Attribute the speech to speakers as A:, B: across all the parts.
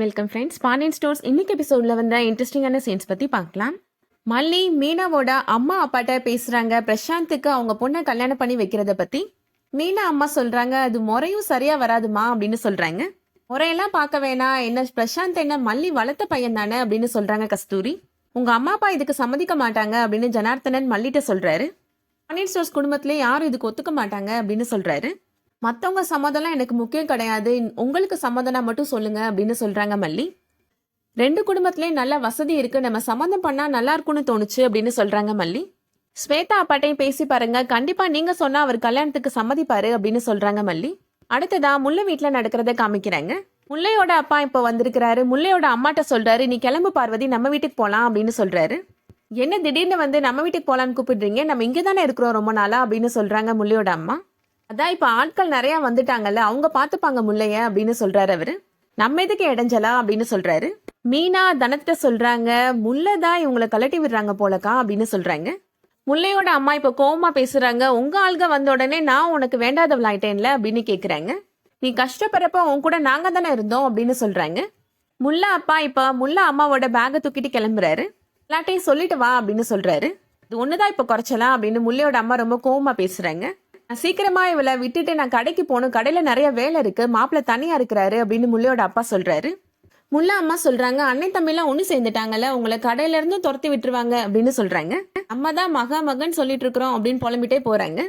A: Welcome friends. Pandian stores இன்னைக்கு எபிசோட்ல வந்த இன்ட்ரெஸ்டிங்கான சீன்ஸ் பத்தி பார்க்கலாம். மல்லி மீனாவோட அம்மா அப்பாட்ட பேசுறாங்க பிரசாந்துக்கு அவங்க பொண்ணை கல்யாணம் பண்ணி வைக்கிறத பத்தி. மீனா அம்மா சொல்றாங்க அது முறையும் சரியா வராதுமா அப்படின்னு சொல்றாங்க. முறையெல்லாம் பார்க்க வேணாம், என்ன பிரசாந்த் என்ன மல்லி வளர்த்த பையன் தானே அப்படின்னு சொல்றாங்க கஸ்தூரி. உங்க அம்மா அப்பா இதுக்கு சம்மதிக்க மாட்டாங்க அப்படின்னு ஜனார்த்தனன் மல்லிட்ட சொல்றாரு. பாண்டியன் ஸ்டோர்ஸ் குடும்பத்திலே யாரும் இதுக்கு ஒத்துக்க மாட்டாங்க அப்படின்னு சொல்றாரு. மற்றவங்க சம்மதம்லாம் எனக்கு முக்கியம் கிடையாது, உங்களுக்கு சம்மதம்னா மட்டும் சொல்லுங்க அப்படின்னு சொல்றாங்க மல்லி. ரெண்டு குடும்பத்திலேயும் நல்ல வசதி இருக்கு, நம்ம சம்மந்தம் பண்ணா நல்லா இருக்கும்னு தோணுச்சு அப்படின்னு சொல்றாங்க மல்லி. ஸ்வேதா அப்பாட்டையும் பேசி பாருங்க, கண்டிப்பா நீங்க சொன்னா அவர் கல்யாணத்துக்கு சம்மதிப்பாரு அப்படின்னு சொல்றாங்க மல்லி. அடுத்ததா முல்லை வீட்டுல நடக்கிறத காமிக்கிறாங்க. முல்லையோட அப்பா இப்போ வந்திருக்கிறாரு. முல்லையோட அம்மாட்ட சொல்றாரு, நீ கிளம்பு பார்வதி, நம்ம வீட்டுக்கு போலாம் அப்படின்னு சொல்றாரு. என்ன திடீர்னு வந்து நம்ம வீட்டுக்கு போலான்னு கூப்பிடுறீங்க, நம்ம இங்கே தானே இருக்கிறோம் ரொம்ப நாளா அப்படின்னு சொல்றாங்க முல்லையோட அம்மா. அதான் இப்ப ஆட்கள் நிறைய வந்துட்டாங்கல்ல, அவங்க பாத்துப்பாங்க முல்லைய அப்படின்னு சொல்றாரு அவரு. நம்ம எதுக்கு இடைஞ்சலா அப்படின்னு சொல்றாரு. மீனா தனத்திட்ட சொல்றாங்க, முல்லைதான் இவங்களை கலட்டி விடுறாங்க போலக்கா அப்படின்னு சொல்றாங்க. முல்லையோட அம்மா இப்ப கோவமா பேசுறாங்க, உங்க ஆள்க வந்த உடனே நான் உனக்கு வேண்டாதவளாயிட்டேன்ல அப்படின்னு கேக்குறாங்க. நீ கஷ்டப்படுறப்ப உன் கூட நாங்க தானே இருந்தோம் அப்படின்னு சொல்றாங்க. முல்லை அப்பா இப்ப முல்லை அம்மாவோட பேகை தூக்கிட்டு கிளம்புறாரு. எல்லாட்டையும் சொல்லிட்டு வா அப்படின்னு சொல்றாரு. இது ஒண்ணுதான் இப்ப குறைச்சலாம் அப்படின்னு முல்லையோட அம்மா ரொம்ப கோவமா பேசுறாங்க. சீக்கிரமா இவளை விட்டுட்டு நான் கடைக்கு போகணும், கடையில நிறைய வேலை இருக்கு, மாப்பிள்ள தனியா இருக்கிறாரு அப்படின்னு முல்லையோட அப்பா சொல்றாரு. முல்லை அம்மா சொல்றாங்க, அண்ணன் தம்பிலாம் ஒண்ணு சேர்ந்துட்டாங்கல்ல, உங்களை கடையில இருந்து துரத்தி விட்டுருவாங்க அப்படின்னு சொல்றாங்க. அம்மா தான் மகன் சொல்லிட்டு இருக்கிறோம் அப்படின்னு புலம்பிட்டே போறாங்க.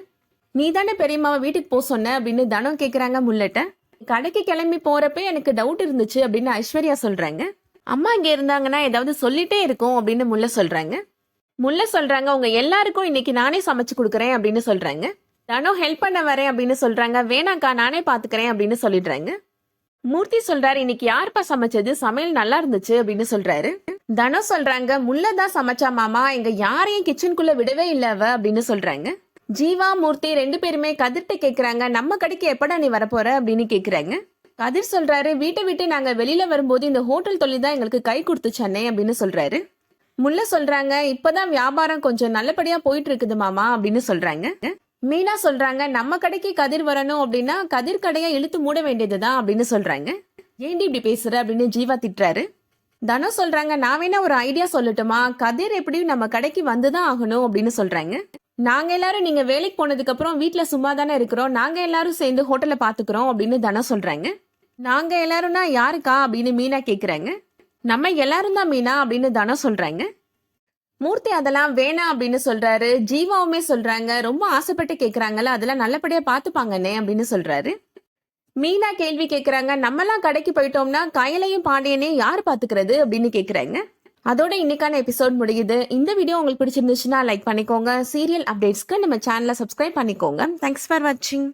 A: நீ தானே பெரியம்மாவை வீட்டுக்கு போக சொன்ன அப்படின்னு தனம் கேக்குறாங்க முல்லைட்ட. கடைக்கு கிளம்பி போறப்ப எனக்கு டவுட் இருந்துச்சு அப்படின்னு ஐஸ்வர்யா சொல்றாங்க. அம்மா இங்க இருந்தாங்கன்னா ஏதாவது சொல்லிட்டே இருக்கும் அப்படின்னு முல்லை சொல்றாங்க. முல்லை சொல்றாங்க, உங்க எல்லாருக்கும் இன்னைக்கு நானே சமைச்சு கொடுக்குறேன் அப்படின்னு சொல்றாங்க. தனோ ஹெல்ப் பண்ண வரேன் அப்படின்னு சொல்றாங்க. வேணாக்கா நானே பாத்துக்கிறேன் அப்படின்னு சொல்லிடுறாங்க. மூர்த்தி சொல்றாரு, இன்னைக்கு யாருப்பா சமைச்சது, சமையல் நல்லா இருந்துச்சு அப்படின்னு சொல்றாரு. தனோ சொல்றாங்க, முல்லைதான் சமைச்சா மாமா, எங்க யாரையும் கிச்சனுக்குள்ள விடவே இல்ல அவ அப்படின்னு சொல்றாங்க. ஜீவா மூர்த்தி ரெண்டு பேருமே கதிர்ட்ட கேக்குறாங்க, நம்ம கடைக்கு எப்படா நீ வரப்போற அப்படின்னு கேக்குறாங்க. கதிர் சொல்றாரு, வீட்டை விட்டு நாங்க வெளியில வரும்போது இந்த ஹோட்டல் தொழில் தான் எங்களுக்கு கை கொடுத்துச்சு அண்ணே அப்படின்னு சொல்றாரு. முல்லை சொல்றாங்க, இப்பதான் வியாபாரம் கொஞ்சம் நல்லபடியா போயிட்டு இருக்குது மாமா அப்படின்னு சொல்றாங்க. மீனா சொல்றாங்க, நம்ம கடைக்கு கதிர் வரணும் அப்படின்னா கதிர் கடையை இழுத்து மூட வேண்டியதுதான் அப்படின்னு சொல்றாங்க. ஏண்டி இப்படி பேசுற அப்படின்னு ஜீவா திட்டுறாரு. தனம் சொல்றாங்க, நான் வேணா ஒரு ஐடியா சொல்லட்டுமா, கதிர் எப்படியும் நம்ம கடைக்கு வந்துதான் ஆகணும் அப்படின்னு சொல்றாங்க. நாங்க எல்லாரும் நீங்க வேலைக்கு போனதுக்கு அப்புறம் வீட்டுல சும்மா தானே இருக்கிறோம், நாங்க எல்லாரும் சேர்ந்து ஹோட்டலை பாத்துக்கிறோம் அப்படின்னு தனம் சொல்றாங்க. நாங்க எல்லாரும்னா யாருக்கா அப்படின்னு மீனா கேக்குறாங்க. நம்ம எல்லாரும் தான் மீனா அப்படின்னு தனம் சொல்றாங்க. மூர்த்தி அதெல்லாம் வேணாம் அப்படின்னு சொல்றாரு. ஜீவாவுமே சொல்றாங்க, ரொம்ப ஆசைப்பட்டு கேக்குறாங்கல்ல, அதெல்லாம் நல்லபடியா பாத்துப்பாங்கன்னே அப்படின்னு சொல்றாரு. மீனா கேள்வி கேக்குறாங்க, நம்மலாம் கடைக்கு போயிட்டோம்னா கயலையும் பாண்டியனையும் யார் பாத்துக்கிறது அப்படின்னு கேக்குறாங்க. அதோட இன்னைக்கான எபிசோட் முடியுது. இந்த வீடியோ உங்களுக்கு பிடிச்சிருந்துச்சுன்னா லைக் பண்ணிக்கோங்க. சீரியல் அப்டேட்ஸ்க்கு நம்ம சேனலை சப்ஸ்கிரைப் பண்ணிக்கோங்க. தேங்க்ஸ் ஃபார் வாட்சிங்.